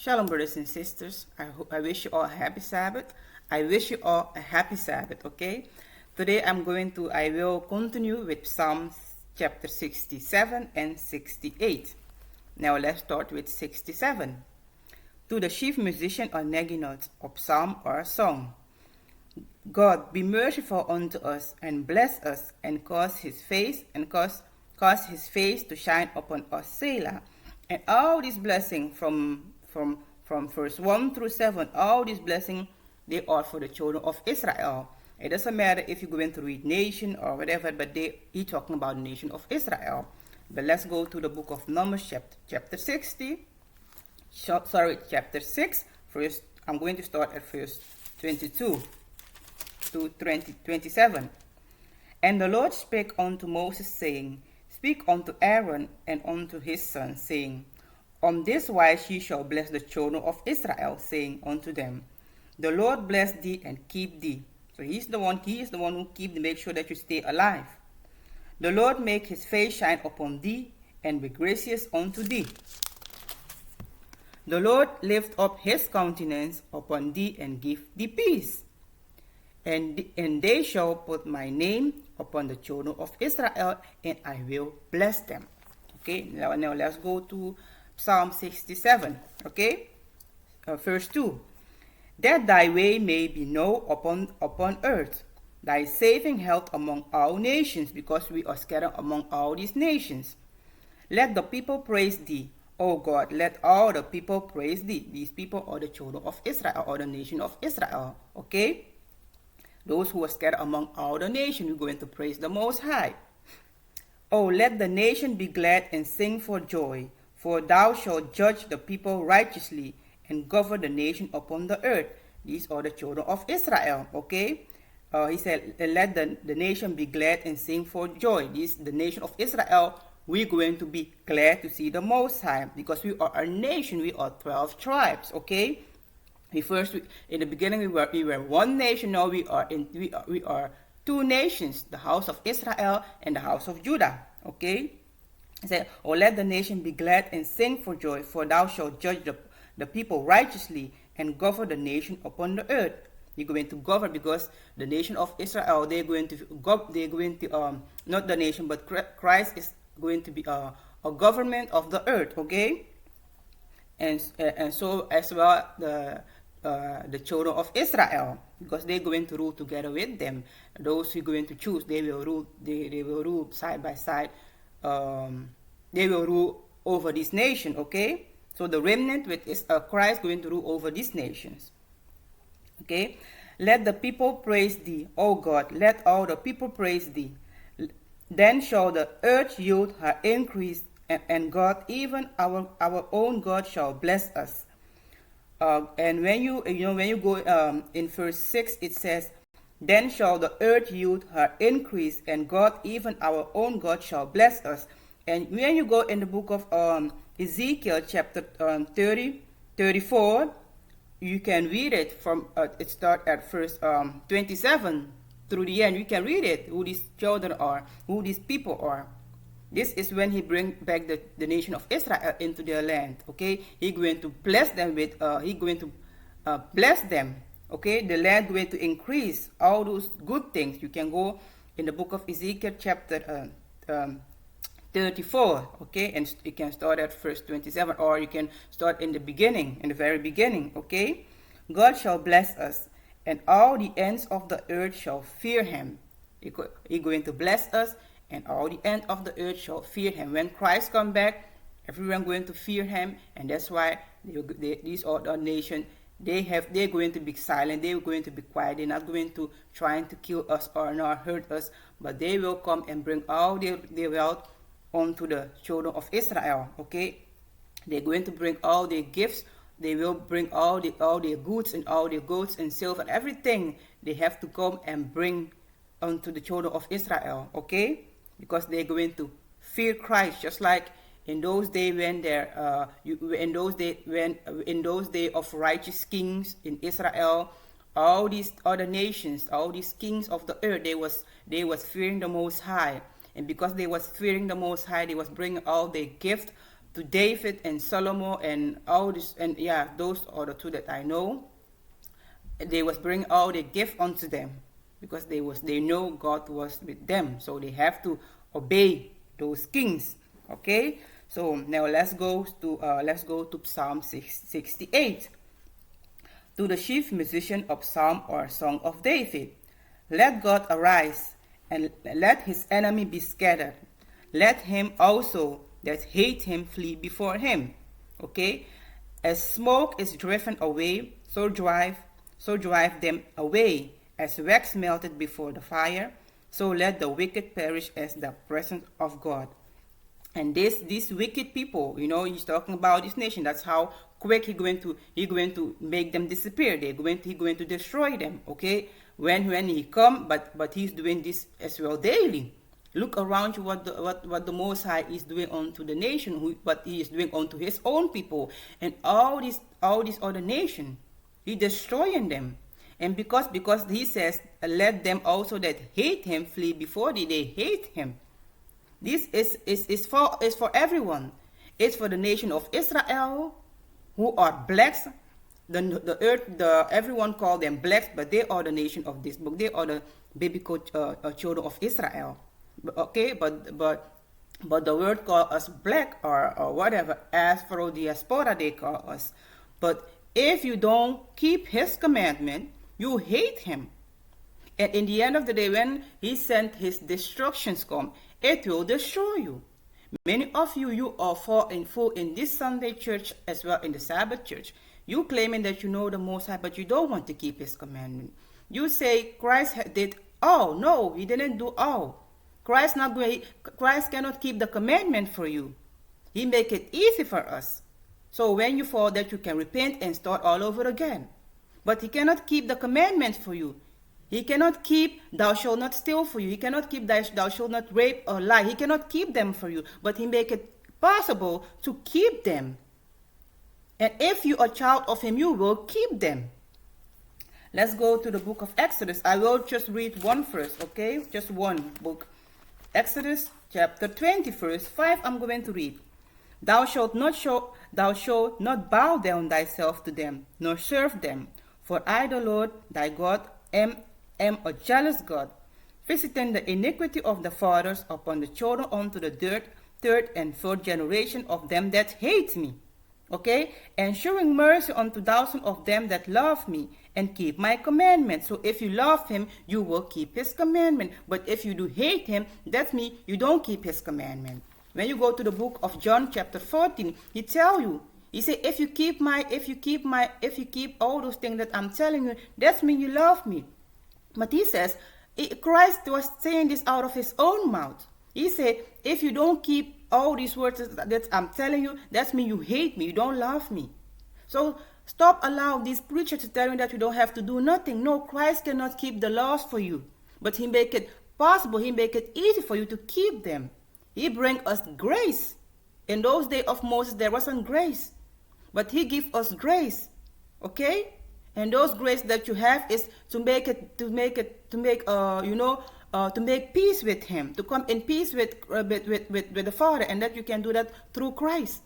Shalom, brothers and sisters. I wish you all a happy Sabbath. I wish you all a happy Sabbath, okay? Today I will continue with Psalms chapter 67 and 68. Now let's start with 67. To the chief musician or Neginot, of psalm or song. God, be merciful unto us and bless us and cause his face to shine upon us, Selah. And all this blessing from verse 1 through 7, all this blessing they are for the children of Israel. It doesn't matter if you're going to read nation or whatever, but he's talking about the nation of Israel. But let's go to the book of Numbers, chapter 6, first. I'm going to start at verse 22 to 27. And the Lord spake unto Moses, saying, Speak unto Aaron and unto his sons, saying, On this wise ye shall bless the children of Israel, saying unto them, The Lord bless thee and keep thee. So he is the one who make sure that you stay alive. The Lord make his face shine upon thee and be gracious unto thee. The Lord lift up his countenance upon thee and give thee peace. And they shall put my name upon the children of Israel, and I will bless them. Okay, now let's go to Psalm 67. Okay, verse 2. That thy way may be known upon earth, thy saving health among all nations, because we are scattered among all these nations. Let the people praise thee, O God, let all the people praise thee. These people are the children of Israel, or the nation of Israel. Okay? Those who are scattered among all the nations, we're going to praise the Most High. Oh, let the nation be glad and sing for joy, for thou shalt judge the people righteously and govern the nation upon the earth. These are the children of Israel, okay? He said, let the nation be glad and sing for joy. This the nation of Israel. We're going to be glad to see the Most High, because we are a nation. We are 12 tribes, okay? In the beginning we were one nation. Now we are two nations, the house of Israel and the house of Judah. Okay? He said, Oh, let the nation be glad and sing for joy, for thou shalt judge the people righteously and govern the nation upon the earth. You're going to govern, because the nation of Israel, not the nation, but Christ is going to be a government of the earth. Okay? And so as well the children of Israel, because they're going to rule together with them. Those who are going to choose, they will rule. They will rule side by side. They will rule over this nation. Okay, so the remnant with Christ going to rule over these nations. Okay, let the people praise thee, O God. Let all the people praise thee. Then shall the earth yield her increase, and God, even our own God, shall bless us. And when you go in verse 6, it says, Then shall the earth yield her increase, and God, even our own God, shall bless us. And when you go in the book of Ezekiel chapter 34, you can read it from, it starts at verse 27 through the end. You can read it, who these children are, who these people are. This is when he bring back the nation of Israel into their land. Okay, he's going to bless them with. Bless them. Okay, the land going to increase all those good things. You can go in the book of Ezekiel chapter 34. Okay, and you can start at verse 27, or you can start in the very beginning. Okay, God shall bless us, and all the ends of the earth shall fear him. He's going to bless us, and all the end of the earth shall fear him. When Christ come back, everyone going to fear him, and that's why these other nations, they're going to be silent. They're going to be quiet. They're not going to trying to kill us or not hurt us, but they will come and bring all their wealth onto the children of Israel. Okay, they're going to bring all their gifts. They will bring all their goods and all their goats and silver and everything. They have to come and bring unto the children of Israel. Okay, because they're going to fear Christ, just like in those days when in those days of righteous kings in Israel, all these other nations, all these kings of the earth, they was fearing the Most High, and because they was fearing the Most High, they was bringing all their gift to David and Solomon and all this, and yeah, those are the two that I know. They was bring all the gift unto them because they know God was with them, so they have to obey those kings. Okay, so now let's go to Psalm 68. To the chief musician of Psalm or Song of David, let God arise and let his enemy be scattered. Let him also that hate him flee before him. Okay, as smoke is driven away, so drive them away, as wax melted before the fire, so let the wicked perish as the presence of God. And these wicked people, he's talking about this nation. That's how quick he's going to make them disappear. He's going to destroy them. Okay, when he come, but he's doing this as well daily. Look around you what the Most High is doing unto the nation, but he is doing unto his own people and all these other nation. He destroying them. And because he says, let them also that hate him flee before thee. They hate him. This is for everyone. It's for the nation of Israel, who are blacks. The earth, everyone call them blacks, but they are the nation of this book. They are the biblical children of Israel. Okay, but the word call us black or whatever. As for the diaspora, they call us. But if you don't keep his commandment, you hate him. And in the end of the day, when he sent his destructions come, it will destroy you. Many of you are full in this Sunday church as well in the Sabbath church. You claiming that you know the Most High, but you don't want to keep his commandment. You say Christ did all. No, he didn't do all. Christ cannot keep the commandment for you. He make it easy for us. So when you fall, that you can repent and start all over again. But he cannot keep the commandments for you. He cannot keep thou shalt not steal for you. He cannot keep thou shalt not rape or lie. He cannot keep them for you. But he make it possible to keep them. And if you are a child of him, you will keep them. Let's go to the book of Exodus. I will just read one verse, okay? Just one book. Exodus chapter 20, verse 5, I'm going to read. Thou shalt not bow down thyself to them, nor serve them. For I, the Lord thy God, am a jealous God, visiting the iniquity of the fathers upon the children unto the third and fourth generation of them that hate me. Okay? And showing mercy unto thousands of them that love me and keep my commandments. So if you love him, you will keep his commandment. But if you do hate him, that means you don't keep his commandment. When you go to the book of John chapter 14, he tell you, he say, if you keep all those things that I'm telling you, that means you love me. But he says, Christ was saying this out of his own mouth. He said, if you don't keep all these words that I'm telling you, that means you hate me, you don't love me. So stop allowing these preachers to tell you that you don't have to do nothing. No, Christ cannot keep the laws for you. But he make it possible, he make it easy for you to keep them. He bring us grace. In those days of Moses, there wasn't grace. But he give us grace. Okay? And those grace that you have is to make peace with him, to come in peace with the Father, and that you can do that through Christ.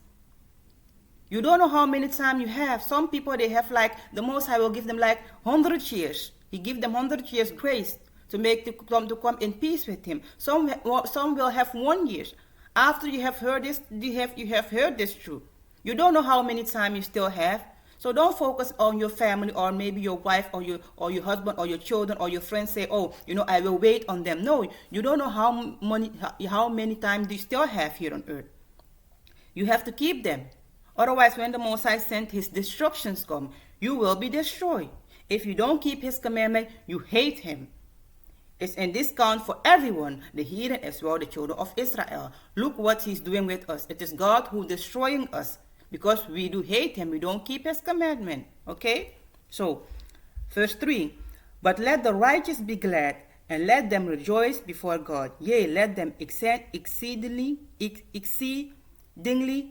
You don't know how many times you have. Some people, they have like, the Most High will give them like 100 years. He give them 100 years grace to come in peace with him. Some will have 1 year. After you have heard this, you have heard this truth. You don't know how many times you still have. So don't focus on your family or maybe your wife or your husband or your children or your friends say, oh, I will wait on them. No, you don't know how many times you still have here on earth. You have to keep them. Otherwise, when the Most High sent his destructions come, you will be destroyed. If you don't keep his commandment, you hate him. It's in this count for everyone, the heathen as well, the children of Israel. Look what he's doing with us. It is God who is destroying us. Because we do hate him, we don't keep his commandment. Okay? So, verse 3. But let the righteous be glad, and let them rejoice before God. Yea, let them exceedingly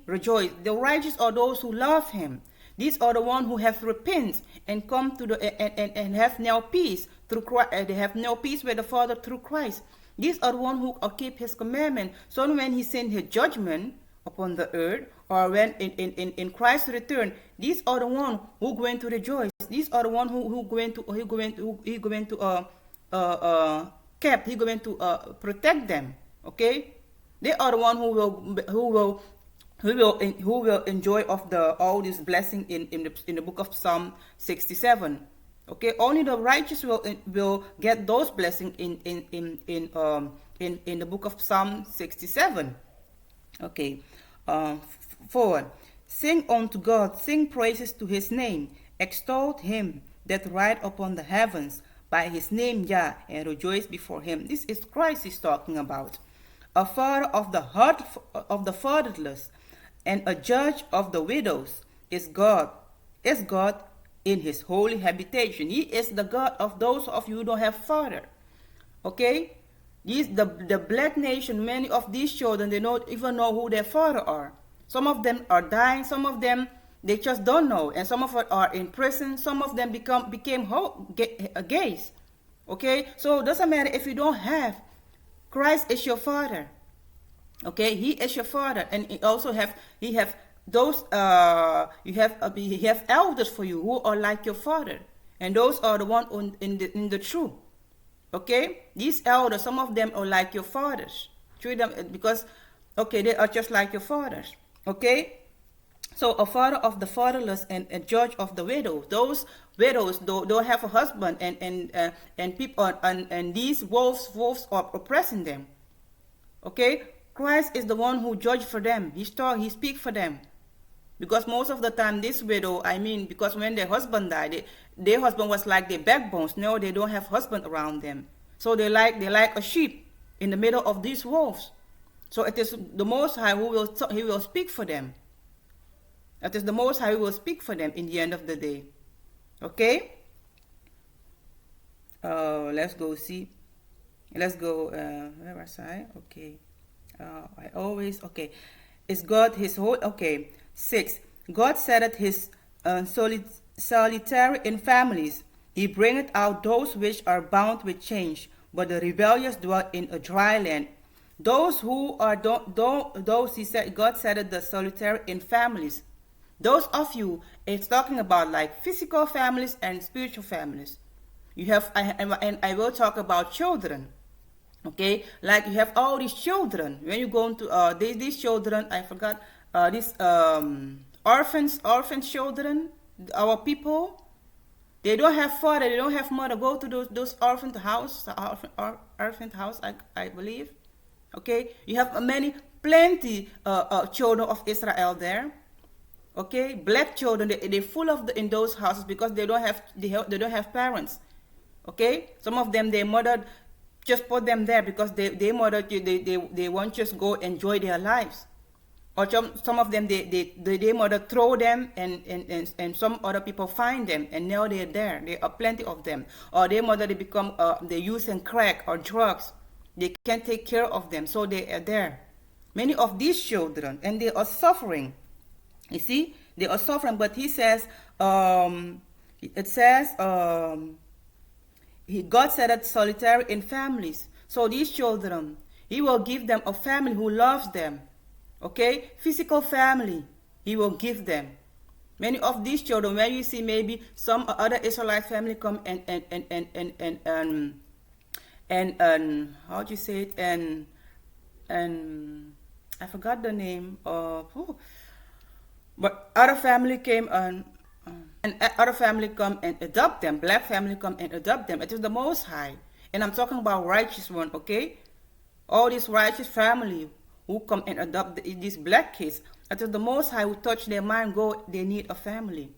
rejoice. The righteous are those who love him. These are the ones who have repented and come to and have now peace through Christ. They have now peace with the Father through Christ. These are the ones who keep his commandment. So when he sent his judgment, upon the earth, or when in Christ's return, these are the one who going to rejoice. These are the one who going to kept. He going to protect them. Okay, they are the one who will enjoy of the all this blessing in the book of Psalm 67. Okay, only the righteous will get those blessings in the book of Psalm 67. Okay, forward. Sing unto God, sing praises to his name, extol him that ride upon the heavens by his name, Yah, and rejoice before him. This is Christ is talking about. A father of the heart of the fatherless, and a judge of the widows is God in his holy habitation. He is the God of those of you who don't have father. Okay? The black nation, many of these children, they don't even know who their father are. Some of them are dying, some of them, they just don't know. And some of them are in prison, some of them became gays. Okay? So it doesn't matter if you don't have. Christ is your father. Okay? He is your father. And he also have those you have elders for you who are like your father, and those are the one in the truth. Okay, these elders, some of them are like your fathers. Treat them because they are just like your fathers. Okay, so a father of the fatherless and a judge of the widows. Those widows don't have a husband, and people and these wolves are oppressing them. Okay, Christ is the one who judge for them. He speak for them. Because most of the time, this widow, because when their husband died, their husband was like their backbones. No, they don't have husband around them. So they like a sheep in the middle of these wolves. So it is the Most High he will speak for them. It is the Most High who will speak for them in the end of the day. Okay? Let's go see. Let's go, where was I? Okay. Is God his whole, 6. God setteth his solitary in families. He bringeth out those which are bound with chains, but the rebellious dwell in a dry land. Those who are those he said God setteth the solitary in families. Those of you, it's talking about like physical families and spiritual families. You have, and I will talk about children. Okay, like you have all these children. When you go into these children, I forgot these orphan children. Our people, they don't have father, they don't have mother. Go to those orphan house, I believe. Okay, you have plenty children of Israel there. Okay, black children, they full of in those houses because they don't have parents. Okay, some of them their mother just put them there because they won't just go enjoy their lives. Or some of them their mother throw them and some other people find them and now they're there. There are plenty of them. Or their mother they using crack or drugs. They can't take care of them, so they are there. Many of these children, and they are suffering. You see, they are suffering. But he says, God said that solitary in families. So these children, he will give them a family who loves them. Okay, physical family, he will give them. Many of these children, when you see maybe some other Israelite family come and how do you say it, and I forgot the name of, but other family came and other family come and adopt them. Black family come and adopt them. It is the Most High, and I'm talking about righteous one. Okay, all this righteous family who come and adopt these black kids. It is the Most High who touch their mind. They need a family.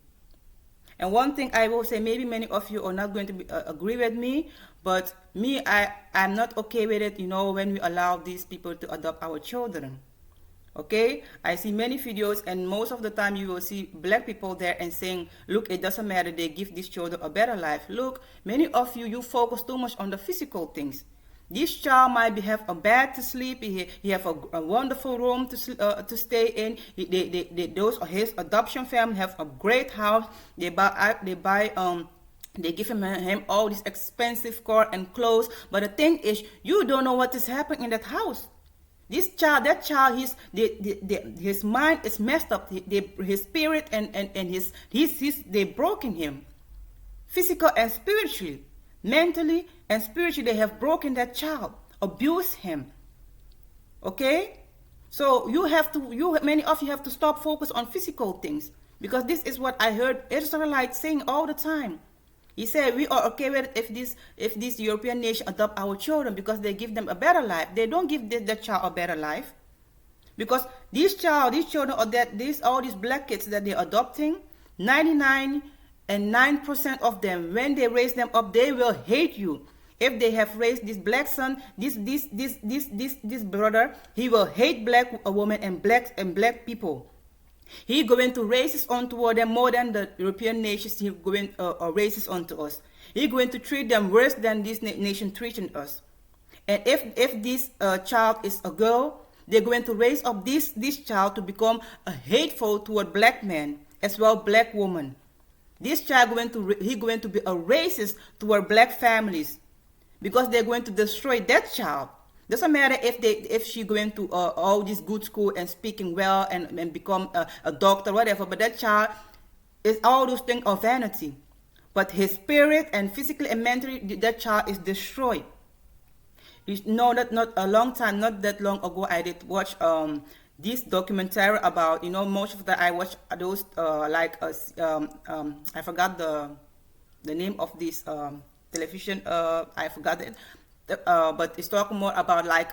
And one thing I will say, maybe many of you are not going to agree with me, but me, I'm not okay with it, when we allow these people to adopt our children. Okay? I see many videos, and most of the time you will see black people there and saying, look, it doesn't matter, they give these children a better life. Look, many of you focus too much on the physical things. This child might have a bed to sleep. He have a wonderful room to stay in. His adoption family have a great house. They give him all this expensive car and clothes. But the thing is, you don't know what is happening in that house. That child, his mind is messed up. His spirit and they broken him, physical and spiritually, mentally and spiritually. They have broken that child, abused him. Okay, so many of you have to stop focus on physical things, because this is what I heard Israelites saying all the time. He said, we are okay with if this European nation adopt our children because they give them a better life. They don't give that child a better life, because these children, or all these black kids that they're adopting, 99.9% of them, when they raise them up, they will hate you. If they have raised this black son, this brother, he will hate black women and black people. He going to racist on toward them more than the European nations. He going racist onto us. He going to treat them worse than this nation treating us. And if this child is a girl, they're going to raise up this child to become a hateful toward black men as well black women. This child going to be a racist toward black families, because they're going to destroy that child. Doesn't matter if she going to all this good school and speaking well and become a doctor, whatever, but that child is all those things of vanity. But his spirit and physically and mentally, that child is destroyed. You know that not that long ago, I did watch this documentary about, most of the I watch those I forgot the name of this television. I forgot it. But it's talking more about I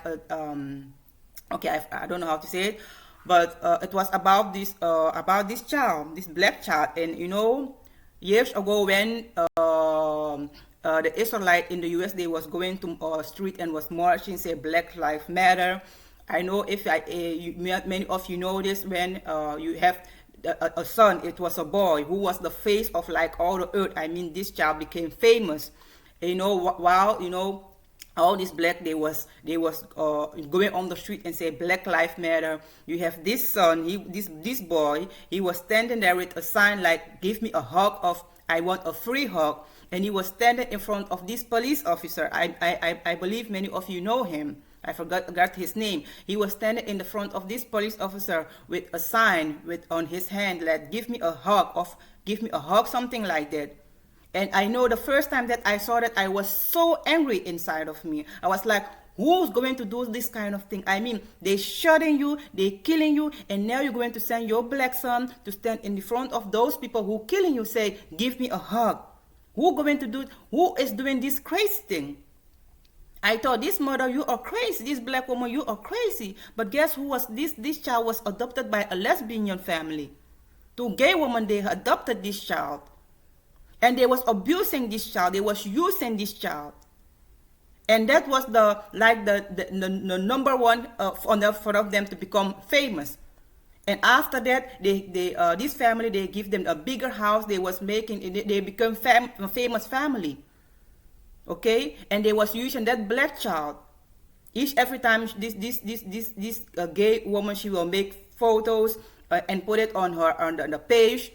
don't know how to say it, but it was about this child, this black child. And years ago, when the Israelite in the US, they was going to street and was marching, say Black Lives Matter. I know many of you know this, when you have a son, it was a boy who was the face of all the earth. I mean, this child became famous. While all these black, they was going on the street and say Black Lives Matter. You have this son, this boy, he was standing there with a sign like, give me a hug, I want a free hug. And he was standing in front of this police officer. I believe many of you know him. I forgot his name. He was standing in the front of this police officer with a sign on his hand like, give me a hug, something like that. And I know the first time that I saw that, I was so angry inside of me. I was like, who's going to do this kind of thing? I mean, they shooting you, they killing you, and now you're going to send your black son to stand in the front of those people who killing you, say, give me a hug. Who is doing this crazy thing? I thought, this mother, you are crazy. This black woman, you are crazy. But guess who was this? This child was adopted by a lesbian family. Two gay women, they adopted this child. And they was abusing this child. They was using this child. And that was the number one for them to become famous. And after that, this family, they give them a bigger house. They become a famous family. Okay, and they was using that black child. Every time this gay woman, she will make photos and put it on the page,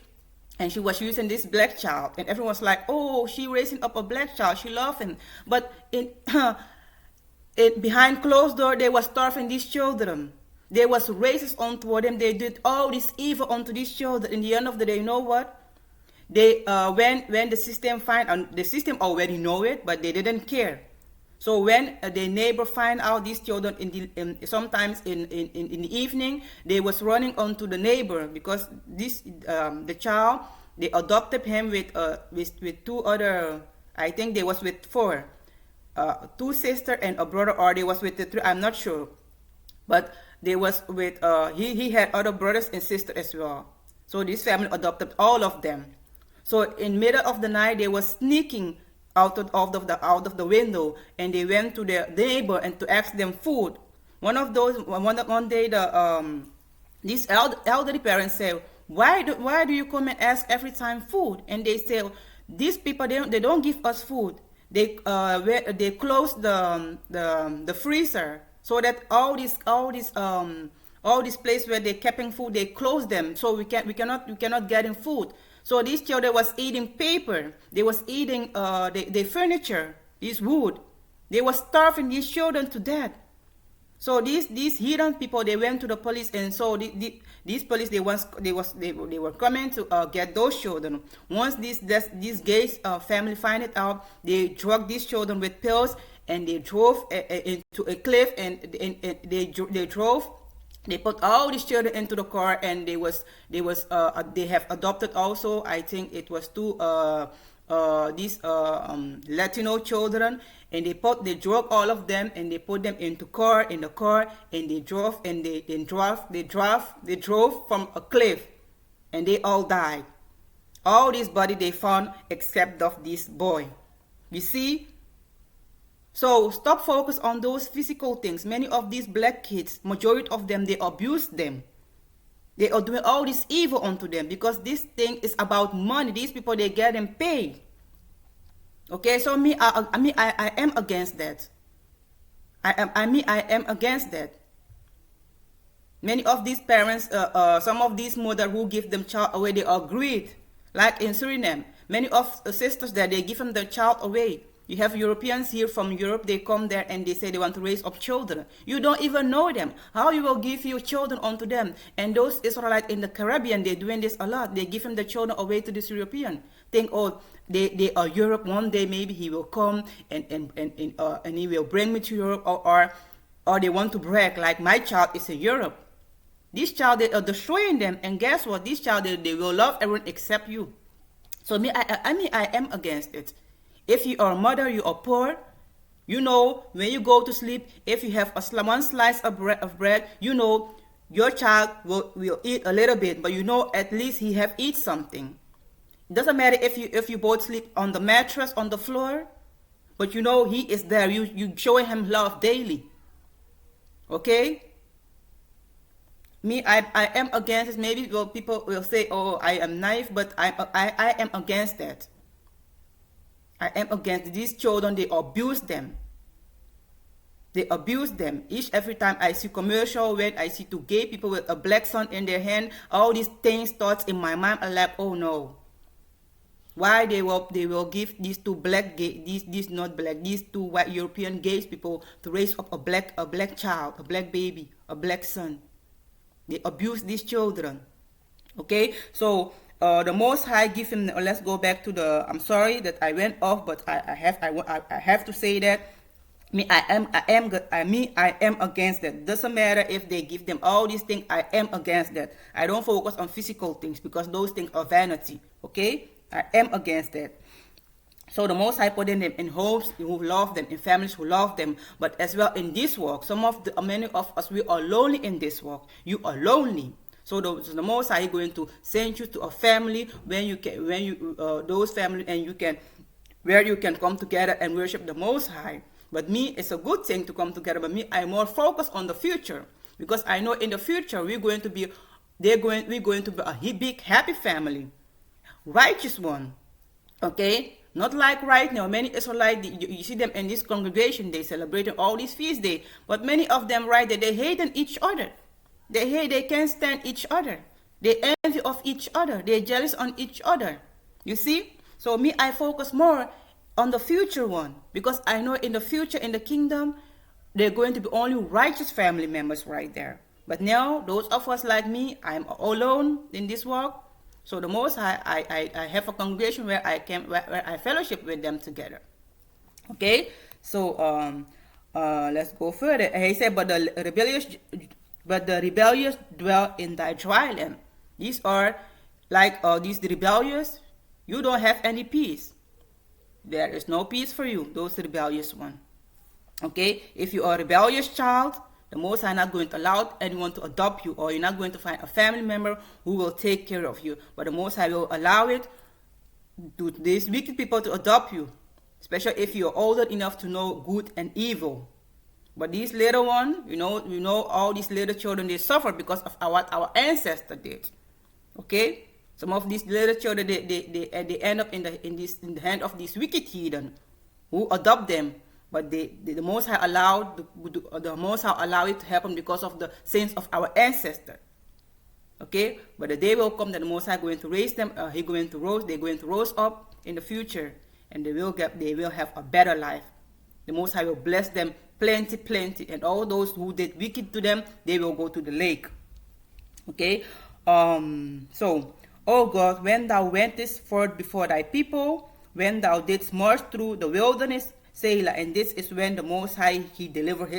and she was using this black child, and everyone was like, oh, she raising up a black child, she love him. But behind closed door, they was starving these children. They was racist onto them. They did all this evil onto these children. In the end of the day, you know what? They when the system the system already know it, but they didn't care. So when the neighbor find out these children sometimes in the evening, they was running onto the neighbor, because the child, they adopted him with two other, I think they was with four, two sisters and a brother, or they was with the three, I'm not sure, but they was with he had other brothers and sisters as well. So this family adopted all of them. So in middle of the night, they were sneaking out of the window, and they went to their neighbor and to ask them food. One day these elderly parents said, why do you come and ask every time food? And they say, these people, they don't give us food. They close the freezer, so that all these places where they keeping food, they close them, so we cannot get in food. So these children was eating paper. They was eating the furniture, this wood. They was starving these children to death. So these hidden people, they went to the police, and so these police, they were coming to get those children. Once these gays family find it out, they drug these children with pills, and they drove into a cliff, and they drove. They put all these children into the car, and they have adopted also. I think it was two these Latino children, and they drove all of them, and they put them in the car, and they drove, and they drove from a cliff, and they all died. All these bodies they found except of this boy. You see. So stop focus on those physical things. Many of these black kids, majority of them, they abuse them. They are doing all this evil unto them because this thing is about money. These people, they get them paid. Okay, so I am against that. I am against that. Many of these parents, some of these mothers who give them child away, they are greed. Like in Suriname, many of the sisters there, they give them their child away. You have Europeans here from Europe, they come there and they say they want to raise up children. You don't even know them. How you will give your children unto them? And those Israelites in the Caribbean, they're doing this a lot. They give them the children away to this European. Think, oh, they are Europe. One day maybe he will come and he will bring me to Europe, or they want to brag like my child is in Europe. This child, they are destroying them, and guess what? This child, they will love everyone except you. So I am against it. If you are a mother, you are poor, you know, when you go to sleep, if you have one slice of bread, you know, your child will eat a little bit, but you know at least he have eat something. It doesn't matter if you both sleep on the mattress, on the floor, but you know he is there. You showing him love daily. Okay? I am against it. Maybe people will say, oh, I am naive, but I am against that. I am against these children. They abuse them. They abuse them. Every time I see commercial, when I see two gay people with a black son in their hand, all these things thoughts in my mind are like, oh no. Why they will give these two black gay, these not black, these two white European gay people to raise up a black child, a black baby, a black son. They abuse these children. Okay, so the Most High give him. Let's go back to the. I'm sorry that I went off, but I have to say that. I am against that. Doesn't matter if they give them all these things. I am against that. I don't focus on physical things because those things are vanity. Okay, I am against that. So the Most High put them in homes who love them, in families who love them, but as well in this walk. Many of us, we are lonely in this walk. You are lonely. So the Most High is going to send you to a family those families, and where you can come together and worship the Most High. But me, it's a good thing to come together. But me, I'm more focused on the future because I know in the future we're going to be a big happy family, righteous one. Okay. Not like right now, many Israelites, you see them in this congregation, they celebrating all these feast days, but many of them right there, they hate each other. They can't stand each other. They envy of each other. They're jealous on each other. You see? So me, I focus more on the future one, because I know in the future, in the kingdom, they're going to be only righteous family members right there. But now, those of us like me, I'm alone in this walk. So the Most High, I have a congregation where I fellowship with them together. Okay, so let's go further. He said, but the rebellious dwell in thy dry land. These are like these rebellious. You don't have any peace. There is no peace for you. Those rebellious one. Okay, if you are a rebellious child, the Most High is not going to allow anyone to adopt you, or you're not going to find a family member who will take care of you. But the Most High will allow it to these wicked people to adopt you, especially if you're older enough to know good and evil. But these little ones, you know, all these little children, they suffer because of what our ancestors did. Okay, some of these little children, they end up in the hand of these wicked heathen who adopt them. But the Most High allowed it to happen because of the sins of our ancestors. Okay, but the day will come that the Most High is going to raise them. They're going to rose up in the future, and they will have a better life. The Most High will bless them plenty, plenty. And all those who did wicked to them, they will go to the lake. Okay. So, O God, when thou wentest forth before thy people, when thou didst march through the wilderness, Selah. And this is when the Most High, he delivered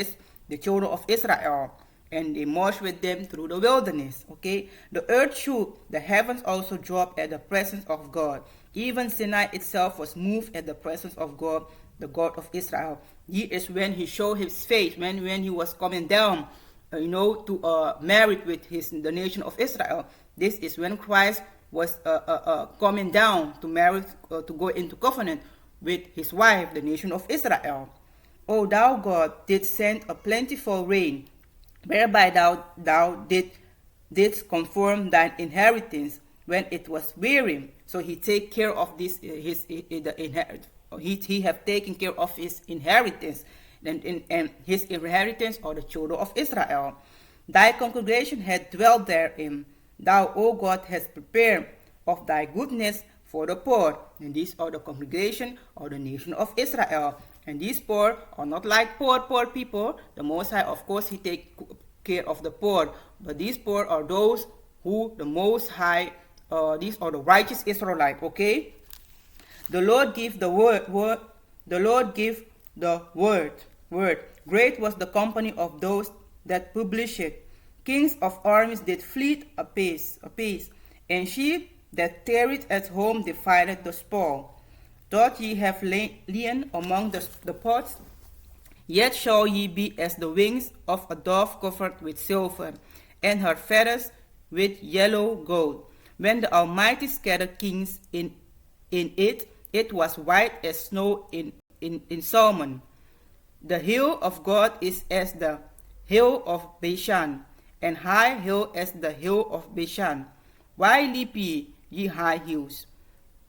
the children of Israel. And they marched with them through the wilderness. Okay. The earth shook, the heavens also dropped at the presence of God. Even Sinai itself was moved at the presence of God, the God of Israel. He is when he showed his face, when he was coming down, to marry with the nation of Israel. This is when Christ was coming down to marry, to go into covenant with his wife, the nation of Israel. O thou God, didst send a plentiful rain, whereby thou didst confirm thine inheritance when it was weary. So he take care of this, he have taken care of his inheritance, and his inheritance are the children of Israel. Thy congregation had dwelt therein. Thou, O God, hast prepared of thy goodness for the poor. And these are the congregation or the nation of Israel. And these poor are not like poor people. The Most High, of course, he take care of the poor. But these poor are those who the Most High, these are the righteous Israelite, okay? The Lord give the word. The Lord give the word. Great was the company of those that publish it. Kings of armies did flee apace, and she that tarried at home divided the spoil. Doth ye have lain among the pots? Yet shall ye be as the wings of a dove covered with silver, and her feathers with yellow gold. When the Almighty scattered kings in it, it was white as snow in Salmon. The hill of God is as the hill of Bashan, and high hill as the hill of Bashan. Why leap ye high hills?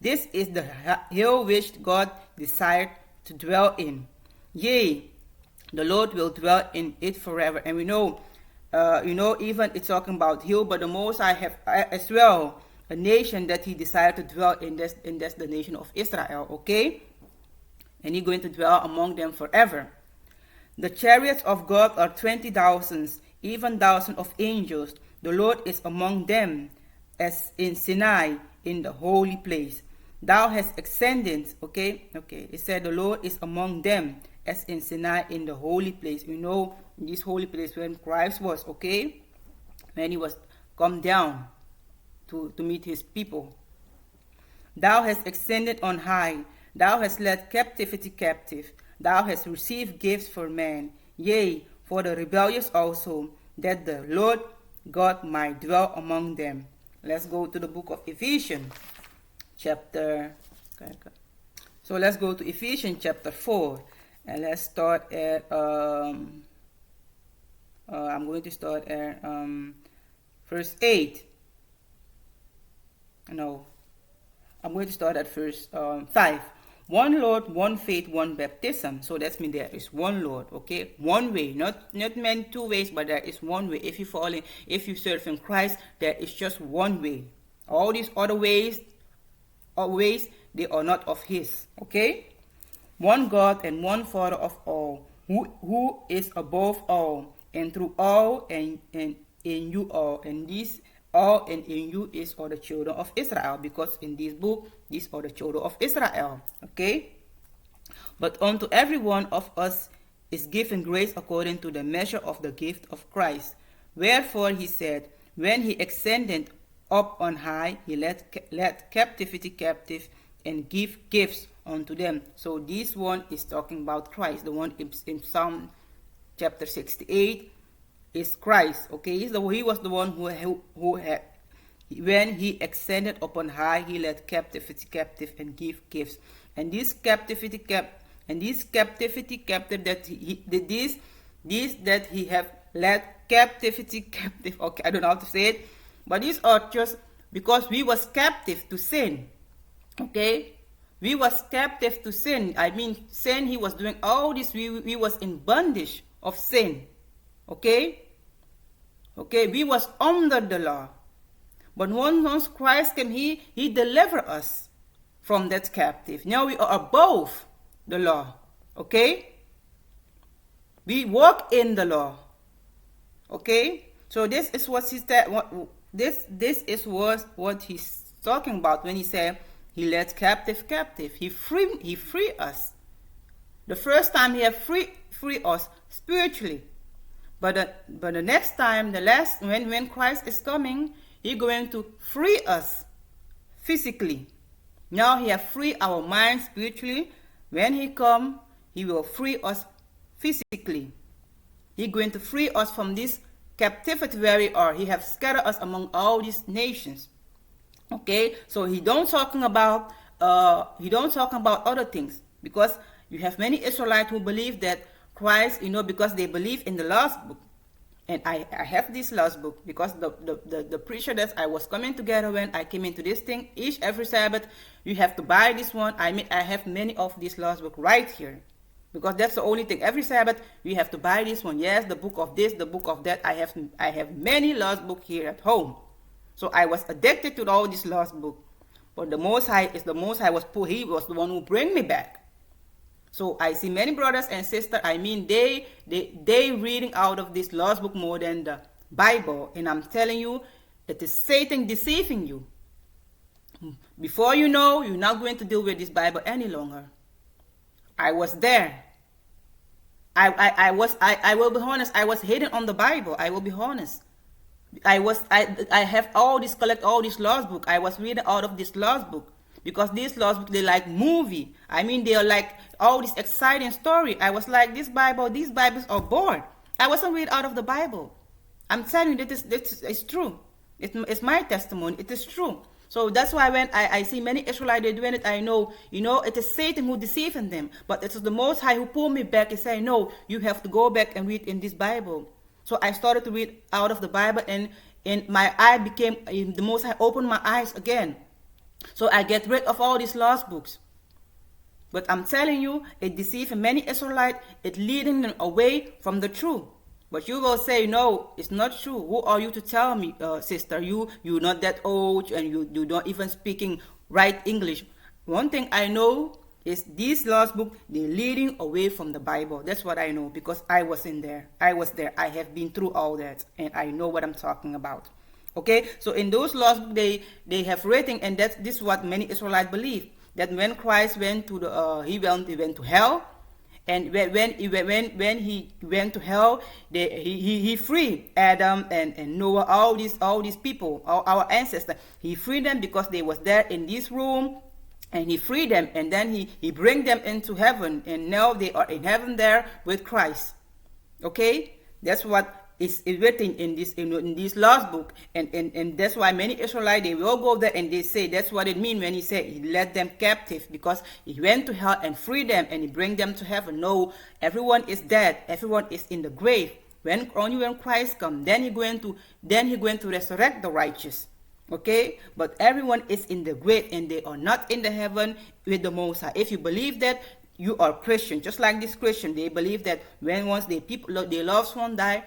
This is the hill which God desired to dwell in. Yea, the Lord will dwell in it forever. And we know, even it's talking about hill, but the Most High have as well a nation that he decided to dwell in. That's the nation of Israel, okay? And he's going to dwell among them forever. The chariots of God are 20,000, even thousands of angels. The Lord is among them, as in Sinai, in the holy place. Thou hast ascended, okay? It said the Lord is among them, as in Sinai, in the holy place. You know, in this holy place when Christ was, okay? When he was come down to meet his people. Thou hast ascended on high. Thou hast led captivity captive. Thou hast received gifts for man, yea, for the rebellious also, that the Lord God might dwell among them. Let's go to the book of Ephesians, chapter. So let's go to Ephesians chapter 4, and let's start at. I'm going to start at verse 8. No, I'm going to start at verse 5. One Lord, one faith, one baptism. So that means there is one Lord, okay? One way, not many two ways, but there is one way. If you serve in Christ, there is just one way. All these other ways, they are not of His, okay? One God and one Father of all, who is above all, and through all, and in you all, and these all and in you is all the children of Israel, because in this book, these are the children of Israel, okay? But unto every one of us is given grace according to the measure of the gift of Christ. Wherefore he said, when he ascended up on high, he led captivity captive and give gifts unto them. So this one is talking about Christ. The one in Psalm chapter 68 is Christ, okay? He was the one who had, when he ascended upon high, he led captivity captive and give gifts. And this captivity captive that he did this that he have led captivity captive. Okay, I don't know how to say it, but these are just because we was captive to sin. Okay, we was captive to sin. I mean, sin. He was doing all this. We was in bondage of sin. Okay, we was under the law. But once Christ came, he delivered us from that captive. Now we are above the law. Okay? We walk in the law. Okay? So this is what he said. This is what he's talking about when he said he led captive captive. He free us. The first time he have free us spiritually. But the next time, when Christ is coming, He's going to free us physically. Now He has freed our mind spiritually. When He come, He will free us physically. He's going to free us from this captivity where we are. He has scattered us among all these nations. Okay, so He don't talking about other things, because you have many Israelites who believe that Christ, because they believe in the last book. And I have this last book because the preacher that I was coming together when I came into this thing, every Sabbath, you have to buy this one. I have many of this last book right here. Because that's the only thing. Every Sabbath, we have to buy this one. Yes, the book of this, the book of that. I have many lost books here at home. So I was addicted to all this lost book. But the Most High is the Most High He was the one who bring me back. So I see many brothers and sisters, they reading out of this lost book more than the Bible. And I'm telling you, it is Satan deceiving you. Before you know, you're not going to deal with this Bible any longer. I was there. I will be honest, I was hating on the Bible. I will be honest. I have collect all this lost book. I was reading out of this lost book. Because these lost books, they like movie. They are like all this exciting story. I was like, these Bibles are bored. I wasn't reading out of the Bible. I'm telling you, this is true. It's my testimony. It is true. So that's why when I see many Israelites, they're doing it, I know, it is Satan who deceiving them. But it is the Most High who pulled me back and said, no, you have to go back and read in this Bible. So I started to read out of the Bible, and my eye became, the Most High opened my eyes again. So I get rid of all these lost books. But I'm telling you, it deceiving many Israelites, it leading them away from the truth. But you will say, no, it's not true. Who are you to tell me, sister? You're not that old, and you're not even speaking right English. One thing I know is these lost books, they're leading away from the Bible. That's what I know, because I was in there. I was there. I have been through all that, and I know what I'm talking about. Okay, so in those laws they have written, and this is what many Israelites believe, that when Christ went to he went to hell, and when he went to hell, he freed Adam and Noah, all these people, our ancestors. He freed them because they was there in this room, and he freed them, and then he bring them into heaven, and now they are in heaven there with Christ. Okay, that's what is written in this last book, and that's why many Israelites, they will go there and they say that's what it means when he said he led them captive, because he went to hell and freed them and he bring them to heaven. No, everyone is dead, everyone is in the grave. Only when Christ comes, then he going to resurrect the righteous. Okay, but everyone is in the grave, and they are not in the heaven with the Most High. If you believe that, you are Christian. Just like this Christian, they believe that once their loved one die,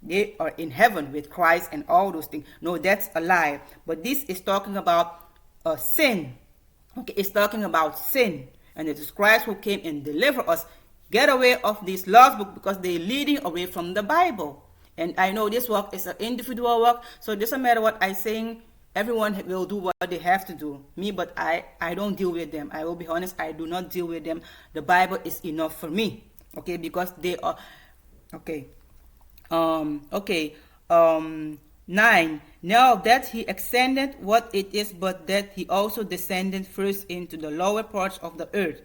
they are in heaven with Christ and all those things. No, that's a lie. But this is talking about sin. Okay, it's talking about sin. And it is Christ who came and delivered us. Get away of this lost book, because they're leading away from the Bible. And I know this work is an individual work, so it doesn't matter what I'm saying. Everyone will do what they have to do. Me, but I don't deal with them. I will be honest, I do not deal with them. The Bible is enough for me. Okay, because they are... Okay. 9. Now that he ascended, what it is but that he also descended first into the lower parts of the earth.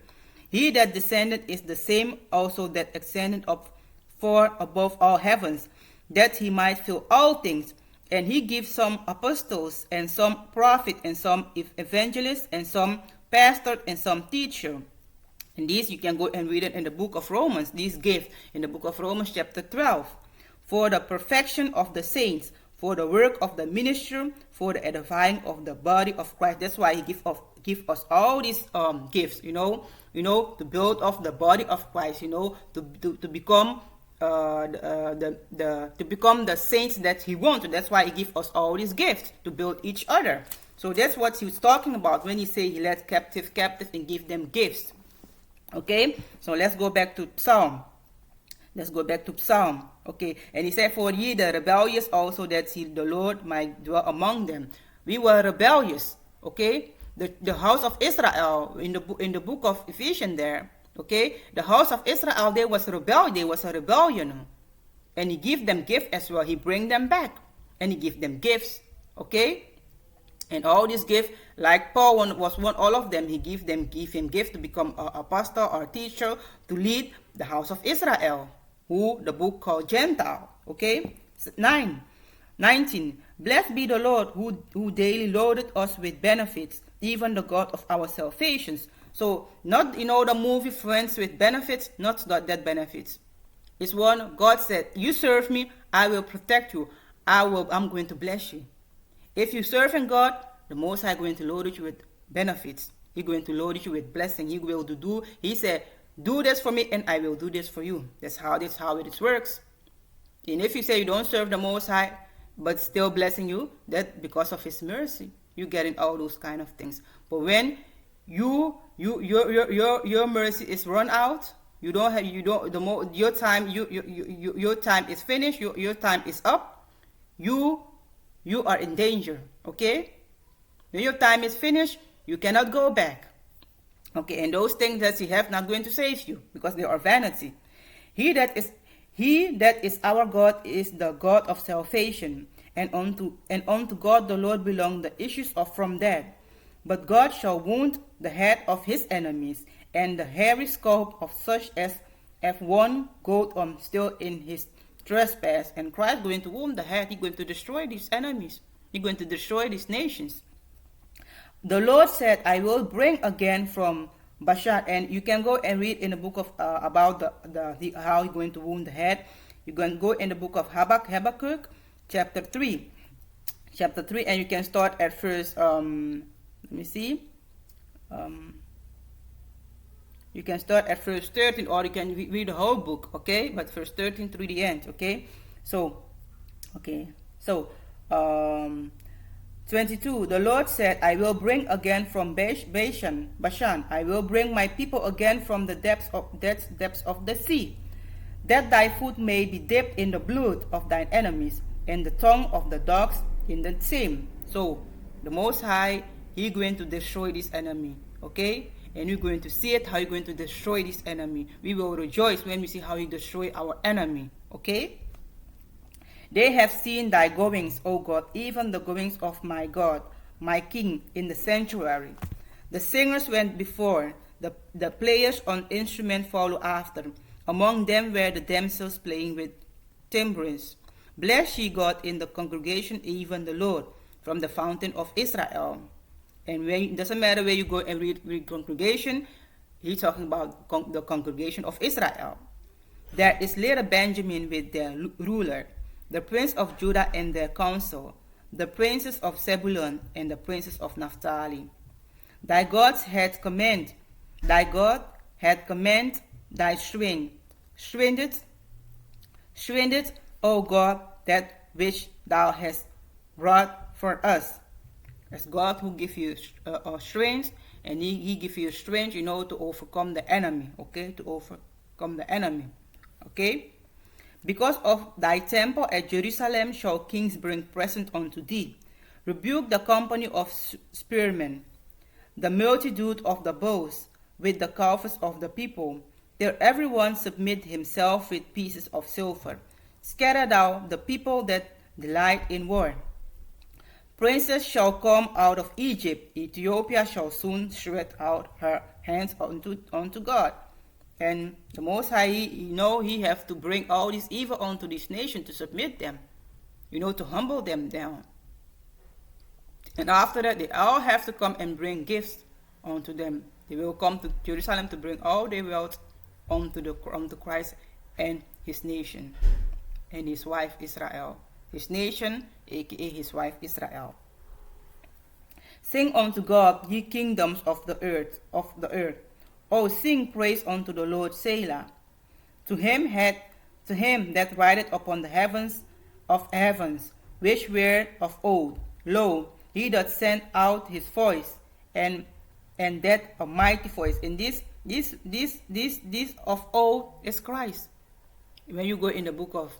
He that descended is the same also that ascended up far above all heavens, that he might fill all things. And he gives some apostles, and some prophets, and some evangelists, and some pastors, and some teachers. And these you can go and read it in the book of Romans. These gifts in the book of Romans chapter 12. For the perfection of the saints, for the work of the ministry, for the edifying of the body of Christ. That's why he give us all these gifts, to build up the body of Christ, to become to become the saints that he wants. That's why he gives us all these gifts, to build each other. So that's what he's talking about when he say he led captive and give them gifts. Okay, so let's go back to Psalm Let's go back to Psalm. Okay, and he said, "For ye the rebellious also, that the Lord might dwell among them." We were rebellious. Okay, the house of Israel in the book of Ephesians there. Okay, the house of Israel, there was rebellion. There was a rebellion, and he give them gifts as well. He bring them back, and he give them gifts. Okay, and all these gifts, like Paul was one, all of them, he give him gifts to become a pastor or a teacher to lead the house of Israel, who the book called Gentile. Okay, 19. Blessed be the Lord who daily loaded us with benefits, even the God of our salvations. So not the movie Friends with benefits, not that benefits. It's one God said, you serve me, I will protect you. I'm going to bless you. If you serve in God, the Most High is going to load you with benefits. He's going to load you with blessing. He said, do this for me and I will do this for you. That's how it works. And if you say you don't serve the Most High, but still blessing you, that because of His mercy, you're getting all those kind of things. But when your mercy is run out, your time is finished, your time is up, you are in danger. Okay, when your time is finished, you cannot go back. Okay, and those things that you have not going to save you, because they are vanity. He that is our God is the God of salvation, and unto God the Lord belong the issues from death. But God shall wound the head of his enemies, and the hairy scalp of such as if one goat still in his trespass. And Christ is going to wound the head. He's going to destroy these enemies. He's going to destroy these nations. The Lord said, I will bring again from Bashan. And you can go and read in the book of about how he's going to wound the head. You can go in the book of Habakkuk, chapter 3, and you can start at first. Let me see. You can start at verse 13, or you can read the whole book. Okay, but verse 13 through the end. Okay, so 22, the Lord said, I will bring again from Bashan, I will bring my people again from the depths of the sea, that thy foot may be dipped in the blood of thine enemies, and the tongue of the dogs in the same. So, the Most High, He's going to destroy this enemy, okay? And we're going to see it, how He's going to destroy this enemy. We will rejoice when we see how He destroy our enemy, okay? They have seen thy goings, O God, even the goings of my God, my King, in the sanctuary. The singers went before, the players on instruments follow after. Among them were the damsels playing with timbrels. Bless ye God in the congregation, even the Lord, from the fountain of Israel. And it doesn't matter where you go and read congregation, he's talking about the congregation of Israel. There is little Benjamin with their ruler, the prince of Judah and their council, the princes of Zebulun and the princes of Naphtali. Thy God had command thy strengthened, O God, that which thou hast wrought for us. It's God who give you strength, and he give you strength, to overcome the enemy, okay? To overcome the enemy, okay? Because of thy temple at Jerusalem shall kings bring present unto thee. Rebuke the company of spearmen, the multitude of the bows, with the calves of the people, till everyone submit himself with pieces of silver. Scatter thou the people that delight in war. Princes shall come out of Egypt. Ethiopia shall soon stretch out her hands unto God. And the Most High, He have to bring all this evil onto this nation to submit them, to humble them down. And after that, they all have to come and bring gifts unto them. They will come to Jerusalem to bring all their wealth unto Christ and His nation and His wife Israel. His nation, aka His wife Israel. Sing unto God, ye kingdoms of the earth. O sing praise unto the Lord, Selah. To him that rideth upon the heavens of heavens, which were of old. Lo, he doth send out his voice, and that a mighty voice. And this of old is Christ. When you go in the book of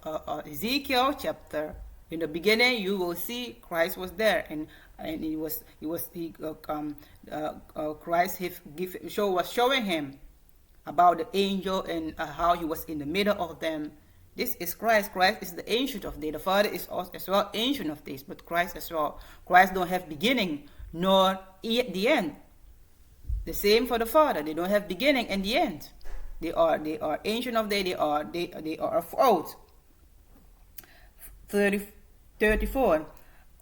Ezekiel chapter, in the beginning you will see Christ was there, and Christ was showing him about the angel, and how he was in the middle of them. This is Christ. Christ is the ancient of days. The Father is also as well ancient of days, but Christ as well. Christ don't have beginning nor the end. The same for the Father. They don't have beginning and the end. They are ancient of days. They are of old. 34.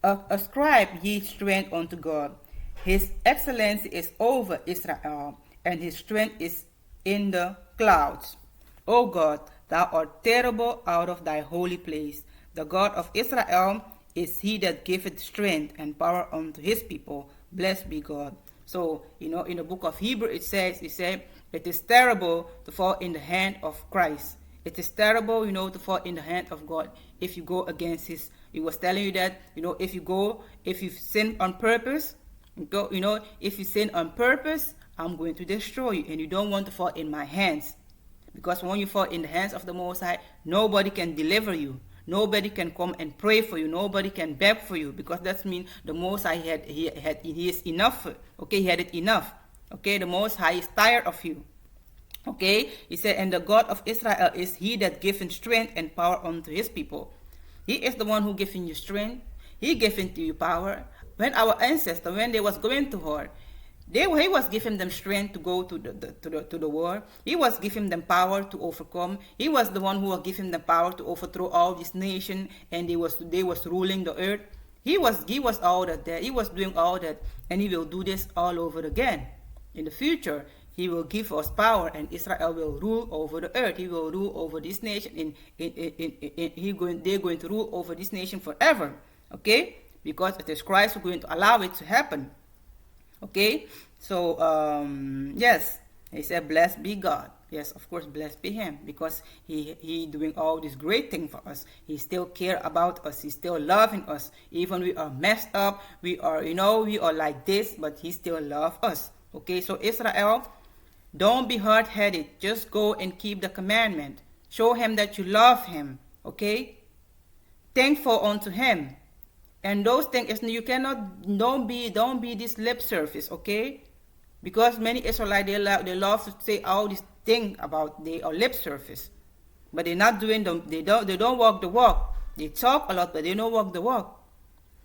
Ascribe ye strength unto God. His excellency is over Israel, and his strength is in the clouds. O God, thou art terrible out of thy holy place. The God of Israel is he that giveth strength and power unto his people. Blessed be God. So, in the book of Hebrew it says, it is terrible to fall in the hand of Christ. It is terrible, to fall in the hand of God if you go against his. He was telling you that, if you sin on purpose, if you sin on purpose, I'm going to destroy you, and you don't want to fall in my hands. Because when you fall in the hands of the Most High, nobody can deliver you. Nobody can come and pray for you. Nobody can beg for you, because that means the Most High he is enough. Okay, he had it enough. Okay, the Most High is tired of you. Okay, he said, and the God of Israel is he that giveth strength and power unto his people. He is the one who giving you strength. He giving to you power. When our ancestors, when they was going to war, he was giving them strength to go to the war. He was giving them power to overcome. He was the one who was giving them power to overthrow all this nation, and they was ruling the earth. He was all that there. He was doing all that, and he will do this all over again. In the future, he will give us power, and Israel will rule over the earth. He will rule over this nation. They're going to rule over this nation forever. Okay, because it is Christ who is going to allow it to happen. Okay, so yes, he said, blessed be God. Yes, of course, blessed be him, because he doing all this great thing for us. He still care about us. He's still loving us. Even we are messed up, we are like this, but he still love us. Okay, so Israel, don't be hard-headed. Just go and keep the commandment. Show him that you love him. Okay, thankful unto him. And those things, you cannot, don't be this lip service, okay? Because many Israelites, they love to say all these things about their lip service, but they're not doing them. They don't walk the walk. They talk a lot, but they don't walk the walk.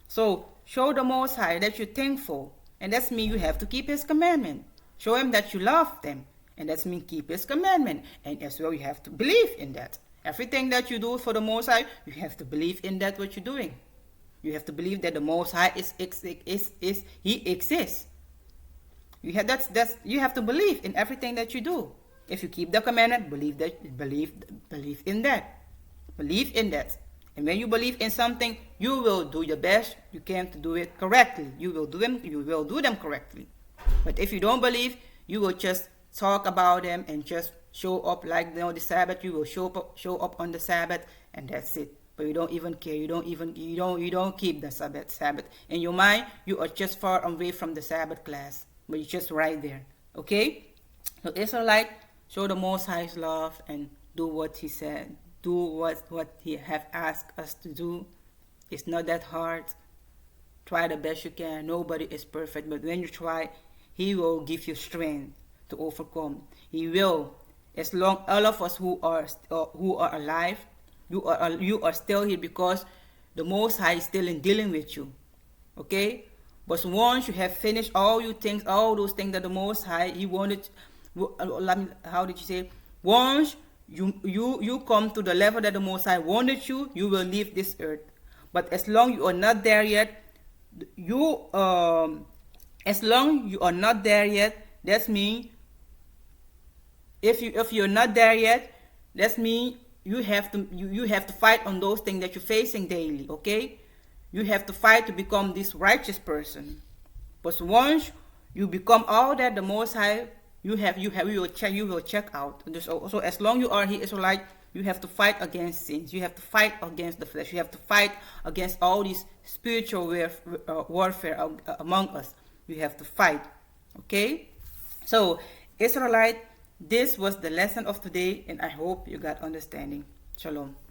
So show the Most High that you're thankful, and that's mean you have to keep His commandment. Show Him that you love them, and that's mean keep His commandment. And as well, you have to believe in that. Everything that you do for the Most High, you have to believe in that what you're doing. You have to believe that the Most High He exists. You have to believe in everything that you do. If you keep the commandment, believe in that. Believe in that. And when you believe in something, you will do your best you can to do it correctly. You will do them correctly. But if you don't believe, you will just talk about them and just show up like the Sabbath. You will show up on the Sabbath, and that's it. But you don't even care. You don't keep the Sabbath. In your mind, you are just far away from the Sabbath class, but you're just right there. Okay? So Israelite, show the Most High's love and do what He said. Do what He have asked us to do. It's not that hard. Try the best you can. Nobody is perfect, but when you try, He will give you strength to overcome. He will. As long all of us who are alive, you are still here because the Most High is still in dealing with you. Okay? But once you have finished all those things that the Most High He wanted, how did you say? Once you come to the level that the Most High wanted you will leave this earth. But as long you are not there yet, that means if you're not there yet, that means you have to fight on those things that you're facing daily. Okay, you have to fight to become this righteous person. But once you become all that the Most High you will check out. So as long you are here Israelite, you have to fight against sins. You have to fight against the flesh. You have to fight against all this spiritual warfare among us. You have to fight. Okay, so Israelite, this was the lesson of today, and I hope you got understanding. Shalom.